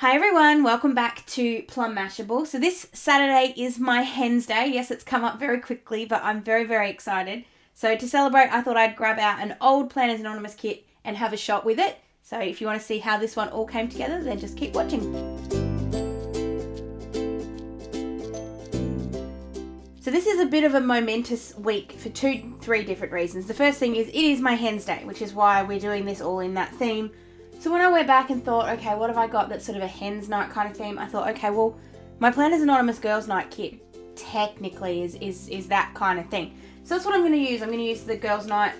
Hi everyone, welcome back to Plum Mashable. So this Saturday is my Hens Day. Yes, it's come up very quickly, but I'm very, very excited. So to celebrate, I thought I'd grab out an old Planners Anonymous kit and have a shot with it. So if you want to see how this one all came together, then just keep watching. So this is a bit of a momentous week for three different reasons. The first thing is it is my Hens Day, which is why we're doing this all in that theme. So when I went back and thought, okay, what have I got that's sort of a Hens Night kind of theme? I thought, okay, well, my Planners Anonymous Girls Night kit technically is that kind of thing. So that's what I'm going to use. I'm going to use the Girls Night.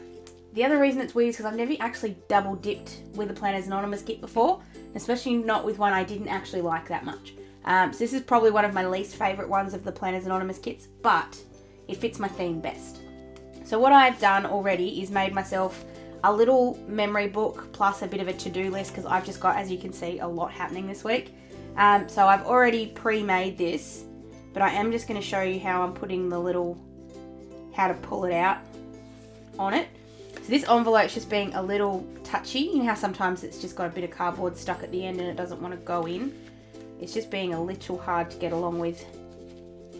The other reason it's weird is because I've never actually double dipped with a Planners Anonymous kit before, especially not with one I didn't actually like that much. So this is probably one of my least favourite ones of the Planners Anonymous kits, but it fits my theme best. So what I've done already is made myself a little memory book plus a bit of a to-do list because I've just got, as you can see, a lot happening this week. So I've already pre-made this, but I am just going to show you how I'm putting the little, how to pull it out on it. So this envelope's just being a little touchy. You know how sometimes it's just got a bit of cardboard stuck at the end and it doesn't want to go in. It's just being a little hard to get along with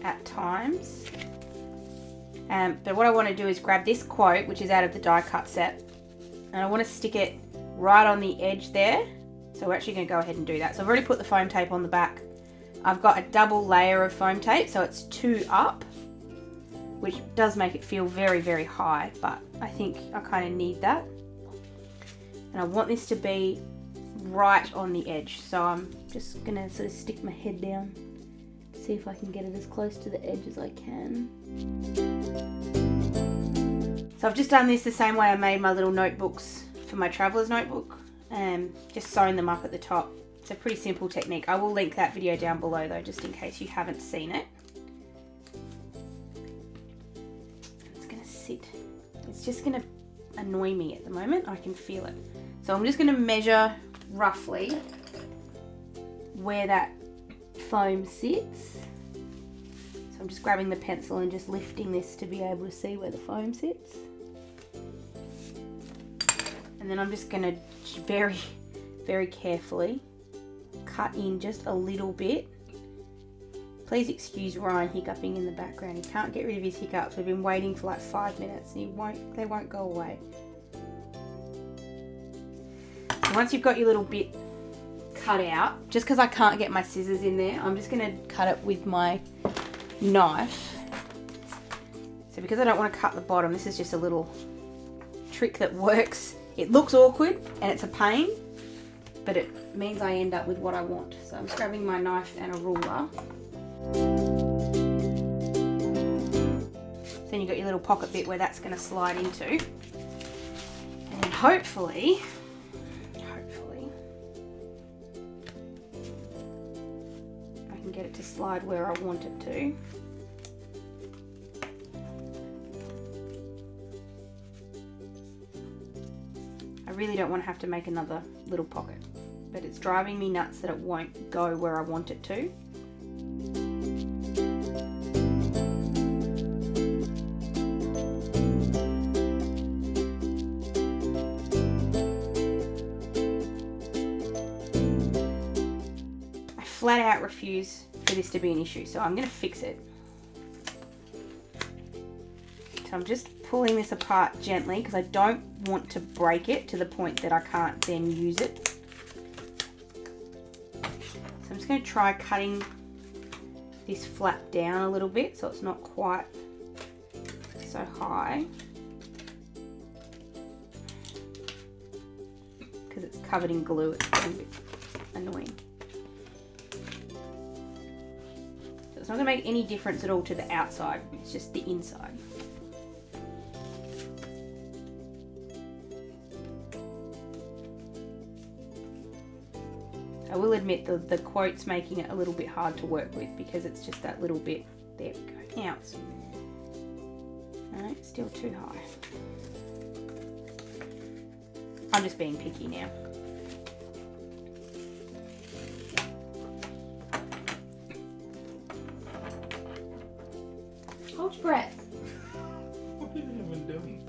at times. But what I want to do is grab this quote, which is out of the die cut set, and I want to stick it right on the edge there. So we're actually going to go ahead and do that. So I've already put the foam tape on the back. I've got a double layer of foam tape, so it's 2 up, which does make it feel very, very high, but I think I kind of need that. And I want this to be right on the edge. So I'm just going to sort of stick my head down, see if I can get it as close to the edge as I can. So I've just done this the same way I made my little notebooks for my traveller's notebook, just sewing them up at the top. It's a pretty simple technique. I will link that video down below though, just in case you haven't seen it. It's going to sit. It's just going to annoy me at the moment. I can feel it. So I'm just going to measure roughly where that foam sits. So I'm just grabbing the pencil and just lifting this to be able to see where the foam sits. And then I'm just going to very, very carefully cut in just a little bit. Please excuse Ryan hiccuping in the background. He can't get rid of his hiccups. We've been waiting for like 5 minutes and they won't go away. So once you've got your little bit cut out, just because I can't get my scissors in there, I'm just going to cut it with my knife. So because I don't want to cut the bottom, this is just a little trick that works. It looks awkward and it's a pain, but it means I end up with what I want. So I'm just grabbing my knife and a ruler. So then you've got your little pocket bit where that's going to slide into. And then hopefully, I can get it to slide where I want it to. I really don't want to have to make another little pocket, but it's driving me nuts that it won't go where I want it to. I flat out refuse for this to be an issue, so I'm going to fix it. So I'm just pulling this apart gently because I don't want to break it to the point that I can't then use it. So I'm just going to try cutting this flap down a little bit so it's not quite so high, because it's covered in glue. It's getting a bit annoying. So it's not going to make any difference at all to the outside, it's just the inside. I will admit the quote's making it a little bit hard to work with because it's just that little bit. There we go. Ounce. No, still too high. I'm just being picky now. Hold your breath. What have you been doing?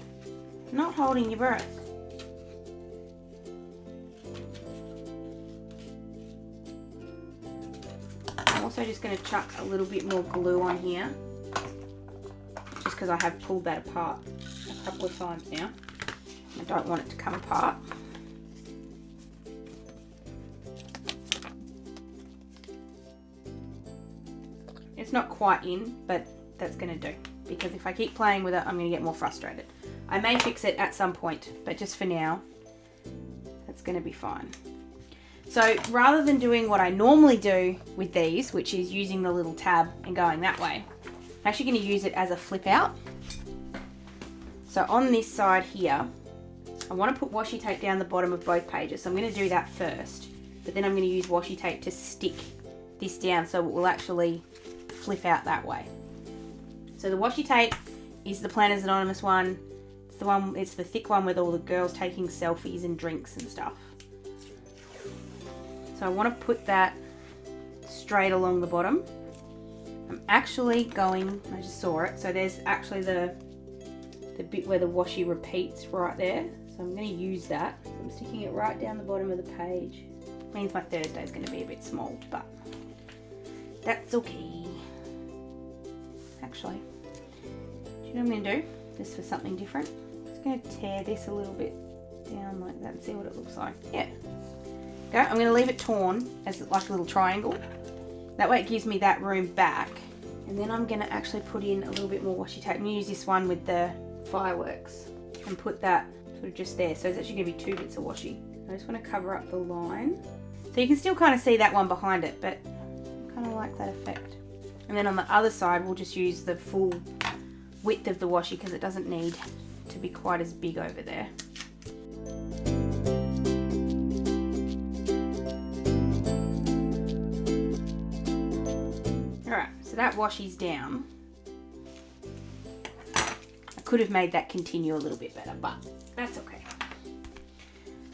Not holding your breath. I'm also just going to chuck a little bit more glue on here, just because I have pulled that apart a couple of times now. I don't want it to come apart. It's not quite in, but that's going to do, because if I keep playing with it, I'm going to get more frustrated. I may fix it at some point, but just for now, that's going to be fine. So rather than doing what I normally do with these, which is using the little tab and going that way, I'm actually going to use it as a flip out. So on this side here, I want to put washi tape down the bottom of both pages. So I'm going to do that first, but then I'm going to use washi tape to stick this down so it will actually flip out that way. So the washi tape is the Planners Anonymous one. It's the thick one with all the girls taking selfies and drinks and stuff. So I want to put that straight along the bottom. I'm actually going, I just saw it, so there's actually the bit where the washi repeats right there. So I'm going to use that. So I'm sticking it right down the bottom of the page. Means my Thursday is going to be a bit small, but that's okay. Actually, do you know what I'm going to do? Just for something different. I'm just going to tear this a little bit down like that and see what it looks like. Yeah. Go. I'm going to leave it torn as like a little triangle. That way it gives me that room back. And then I'm going to actually put in a little bit more washi tape. I'm going to use this one with the fireworks and put that sort of just there. So it's actually going to be 2 bits of washi. I just want to cover up the line. So you can still kind of see that one behind it, but I kind of like that effect. And then on the other side, we'll just use the full width of the washi because it doesn't need to be quite as big over there. Alright, so that washi's down. I could have made that continue a little bit better, but that's okay.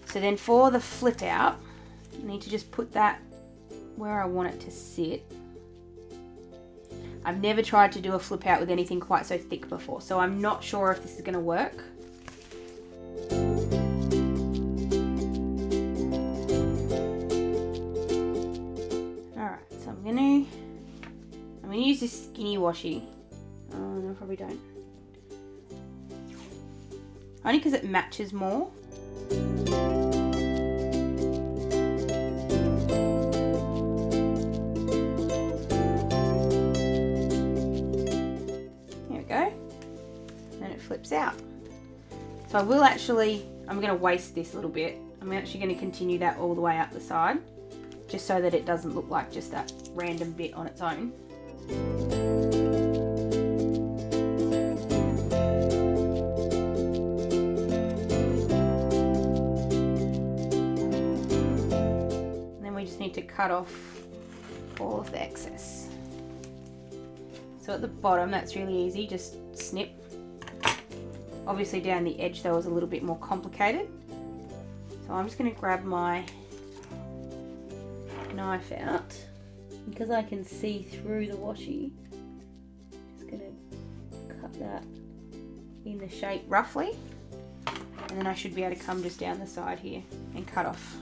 So then for the flip out, I need to just put that where I want it to sit. I've never tried to do a flip out with anything quite so thick before, so I'm not sure if this is going to work. Alright, so I'm going to use this skinny washi. Oh no, I probably don't. Only because it matches more. Flips out. So I will actually, I'm going to waste this a little bit. I'm actually going to continue that all the way up the side, just so that it doesn't look like just that random bit on its own. And then we just need to cut off all of the excess. So at the bottom, that's really easy, just snip. Obviously down the edge though is a little bit more complicated. So I'm just going to grab my knife out. Because I can see through the washi, just going to cut that in the shape roughly. And then I should be able to come just down the side here and cut off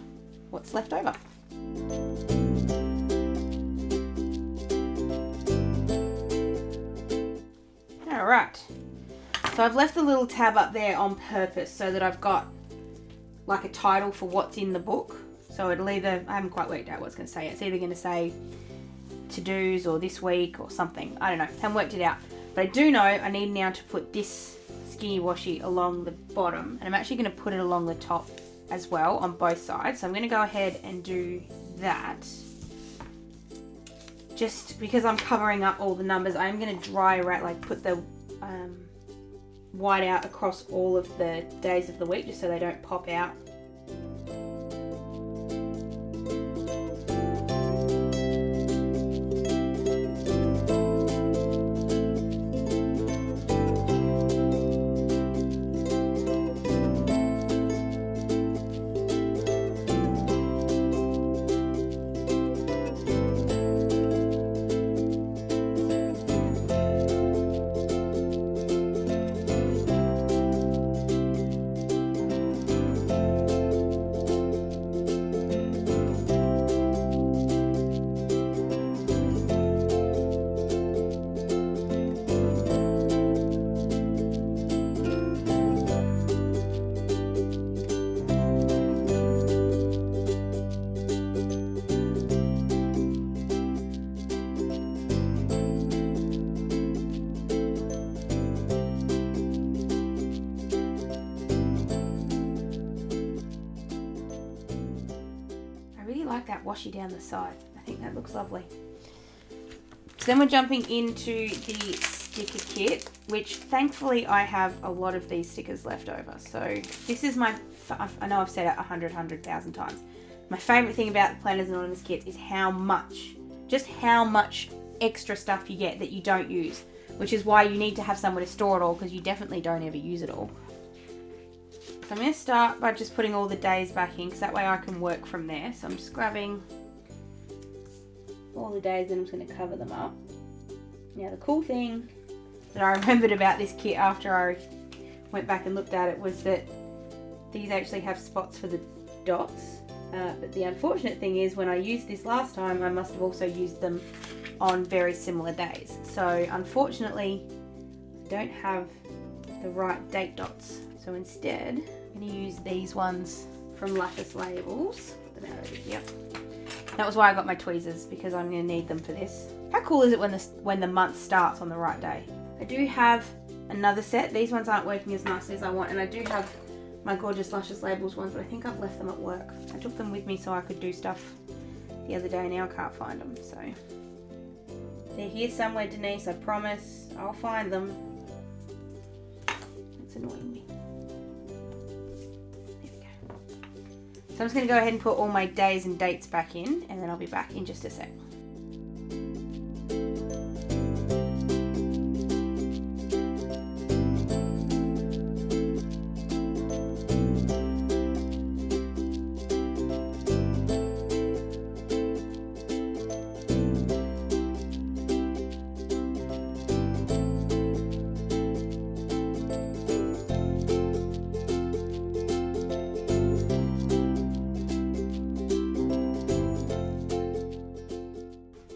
what's left over. Alright. So I've left the little tab up there on purpose so that I've got like a title for what's in the book. So it'll either, I haven't quite worked out what it's going to say. It's either going to say to-dos or this week or something. I don't know, haven't worked it out. But I do know I need now to put this skinny washi along the bottom, and I'm actually going to put it along the top as well on both sides. So I'm going to go ahead and do that. Just because I'm covering up all the numbers, I'm going to dry erase, like put the white out across all of the days of the week just so they don't pop out. washi down the side. I think that looks lovely. So then we're jumping into the sticker kit, which thankfully I have a lot of these stickers left over. So this is my, I know I've said it 100,000 times. My favourite thing about the Planners Anonymous kits is how much extra stuff you get that you don't use, which is why you need to have somewhere to store it all, because you definitely don't ever use it all. So I'm going to start by just putting all the days back in, because that way I can work from there. So I'm just grabbing all the days and I'm just going to cover them up. Now the cool thing that I remembered about this kit after I went back and looked at it was that these actually have spots for the dots. But the unfortunate thing is, when I used this last time, I must have also used them on very similar days. So unfortunately, I don't have the right date dots. So instead, I'm going to use these ones from Lapis Labels. Yep. That was why I got my tweezers, because I'm going to need them for this. How cool is it when the month starts on the right day? I do have another set. These ones aren't working as nicely as I want, and I do have my gorgeous Luscious Labels ones, but I think I've left them at work. I took them with me so I could do stuff the other day. Now I can't find them, so they're here somewhere, Denise, I promise. I'll find them. It's annoying me. There we go. So I'm just going to go ahead and put all my days and dates back in, and then I'll be back in just a sec.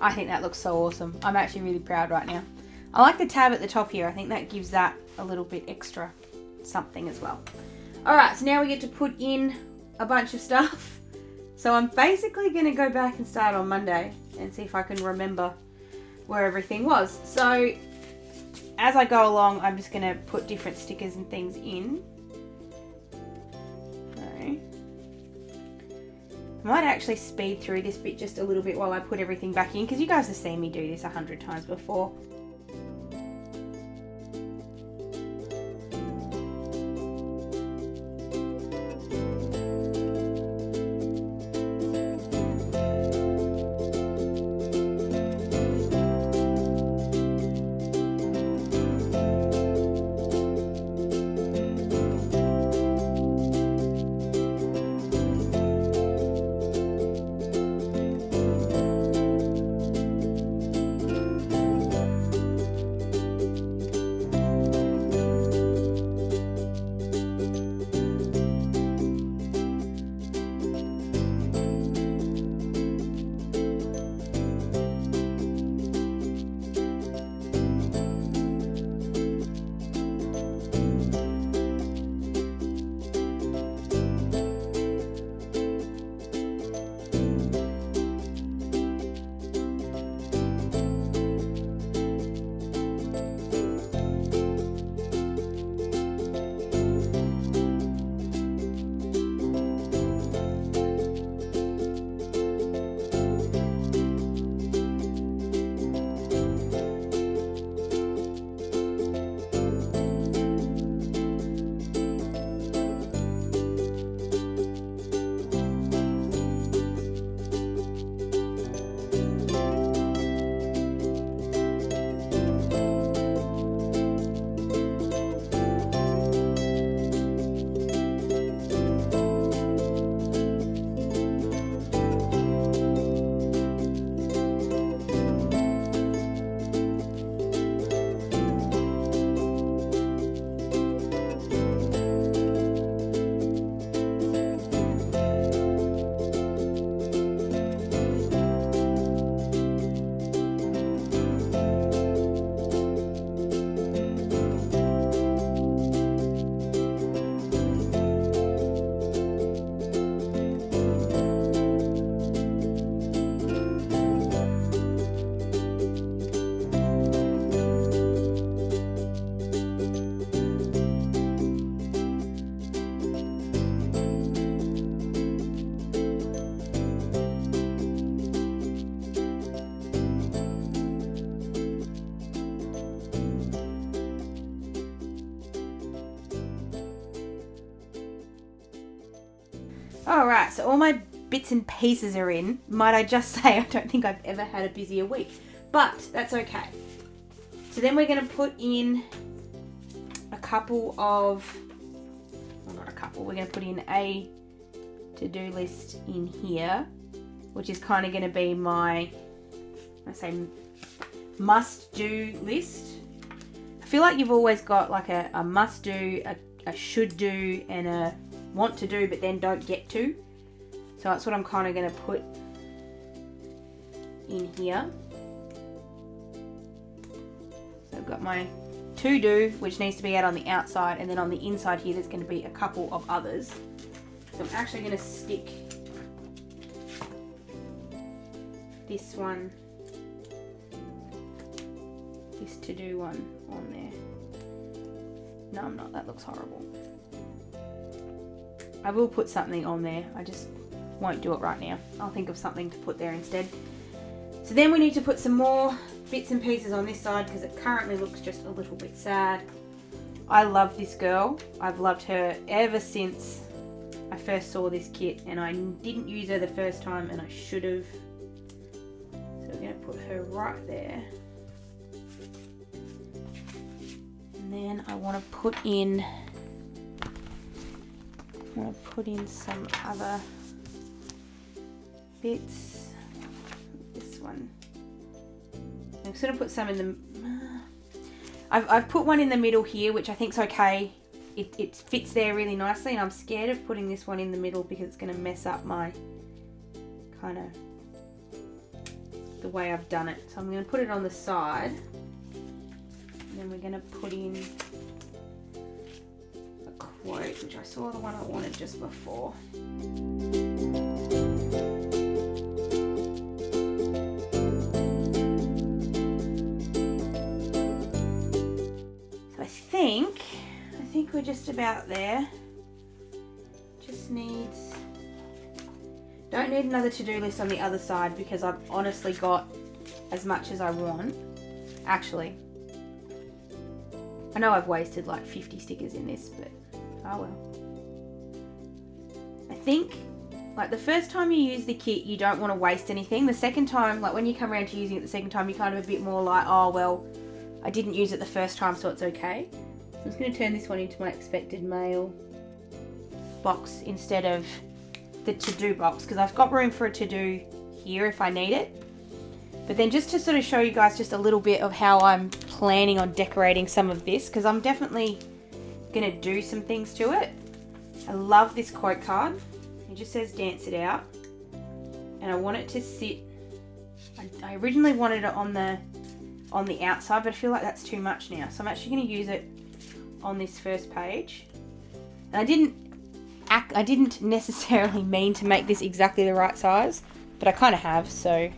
I think that looks so awesome. I'm actually really proud right now. I like the tab at the top here. I think that gives that a little bit extra something as well. Alright, so now we get to put in a bunch of stuff. So I'm basically going to go back and start on Monday and see if I can remember where everything was. So as I go along, I'm just going to put different stickers and things in. I might actually speed through this bit just a little bit while I put everything back in, because you guys have seen me do this 100 times before. Alright, so all my bits and pieces are in. Might I just say, I don't think I've ever had a busier week. But that's okay. So then we're going to put in a couple of, well, not a couple, we're going to put in a to-do list in here, which is kind of going to be my, I say, must-do list. I feel like you've always got like a must-do, a should-do, and a want-to-do, but then don't get to. So that's what I'm kind of going to put in here. So I've got my to-do, which needs to be out on the outside, and then on the inside here there's going to be a couple of others. So I'm actually going to stick this one, this to-do one on there. No, I'm not. That looks horrible. I will put something on there. I just won't do it right now. I'll think of something to put there instead. So then we need to put some more bits and pieces on this side because it currently looks just a little bit sad. I love this girl. I've loved her ever since I first saw this kit, and I didn't use her the first time and I should have. So we're going to put her right there. And then I want to put in some other bits. This one. I'm just going to put some in the... I've put one in the middle here, which I think's okay. It fits there really nicely, and I'm scared of putting this one in the middle because it's going to mess up my kind of the way I've done it. So I'm going to put it on the side, and then we're going to put in a quote, which I saw the one I wanted just before. So I think we're just about there. Just needs, don't need another to-do list on the other side because I've honestly got as much as I want. Actually, I know I've wasted like 50 stickers in this, but oh well. I think like the first time you use the kit, you don't want to waste anything. The second time, like when you come around to using it the second time, you're kind of a bit more like, oh well, I didn't use it the first time, so it's okay. So I'm just going to turn this one into my expected mail box instead of the to-do box because I've got room for a to-do here if I need it. But then just to sort of show you guys just a little bit of how I'm planning on decorating some of this, because I'm definitely going to do some things to it. I love this quote card. It just says dance it out. And I want it to sit, I originally wanted it on the outside, but I feel like that's too much now. So I'm actually going to use it on this first page. And I didn't necessarily mean to make this exactly the right size, but I kind of have, so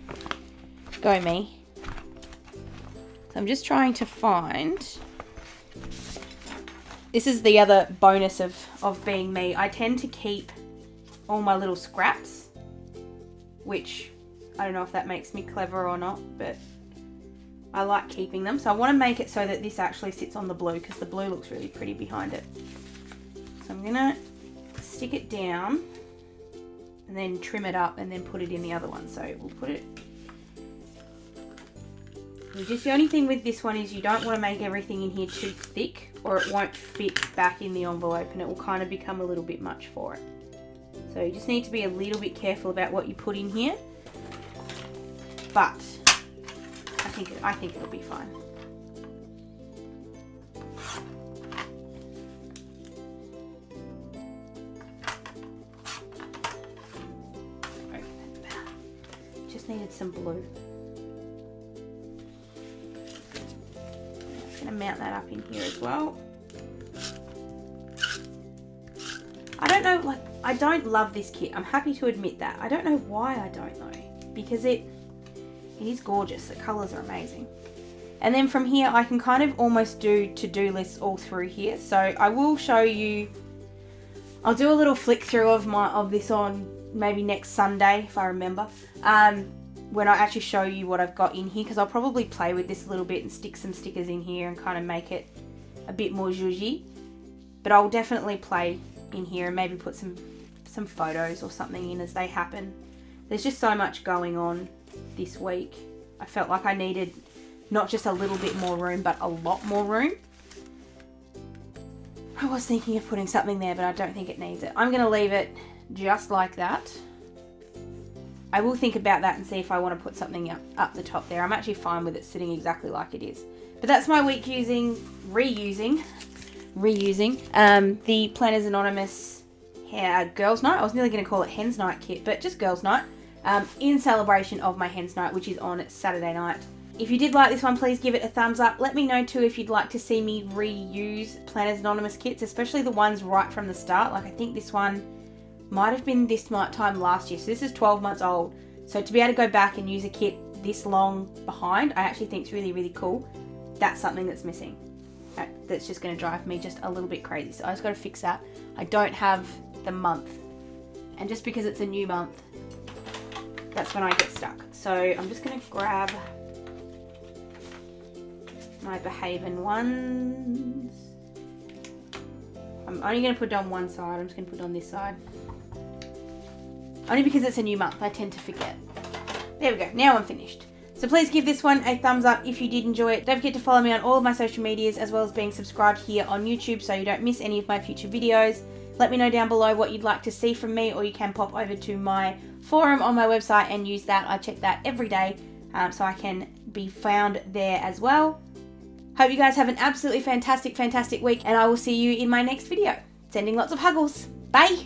go me. So I'm just trying to find, this is the other bonus of being me. I tend to keep all my little scraps, which I don't know if that makes me clever or not, but I like keeping them. So I want to make it so that this actually sits on the blue because the blue looks really pretty behind it. So I'm going to stick it down and then trim it up and then put it in the other one. So we'll put it, just the only thing with this one is you don't want to make everything in here too thick or it won't fit back in the envelope and it will kind of become a little bit much for it. So you just need to be a little bit careful about what you put in here, but I think it'll be fine. Just needed some blue. I'm just going to mount that up in here as well. I don't know, like, I don't love this kit. I'm happy to admit that. I don't know why I don't though, because it is gorgeous. The colours are amazing. And then from here, I can kind of almost do to-do lists all through here. So I will show you, I'll do a little flick through of this on maybe next Sunday, if I remember, when I actually show you what I've got in here, because I'll probably play with this a little bit and stick some stickers in here and kind of make it a bit more zhuzhy. But I'll definitely play in here and maybe put some some photos or something in as they happen. There's just so much going on this week. I felt like I needed not just a little bit more room, but a lot more room. I was thinking of putting something there, but I don't think it needs it. I'm going to leave it just like that. I will think about that and see if I want to put something up the top there. I'm actually fine with it sitting exactly like it is. But that's my week reusing the Planners Anonymous Girls Night. I was nearly going to call it Hens Night kit, but just Girls Night, in celebration of my Hens Night, which is on Saturday night. If you did like this one, please give it a thumbs up. Let me know too if you'd like to see me reuse Planners Anonymous kits, especially the ones right from the start. Like I think this one might have been this time last year, so this is 12 months old. So to be able to go back and use a kit this long behind, I actually think it's really, really cool. That's something that's missing. That's just going to drive me just a little bit crazy. So I just got to fix that. I don't have the month, and just because it's a new month, that's when I get stuck. So I'm just going to grab my Beehaven ones. I'm only going to put it on one side. I'm just going to put it on this side. Only because it's a new month, I tend to forget. There we go, now I'm finished. So please give this one a thumbs up if you did enjoy it. Don't forget to follow me on all of my social medias, as well as being subscribed here on YouTube so you don't miss any of my future videos. Let me know down below what you'd like to see from me, or you can pop over to my forum on my website and use that. I check that every day, so I can be found there as well. Hope you guys have an absolutely fantastic week, and I will see you in my next video. Sending lots of huggles. Bye!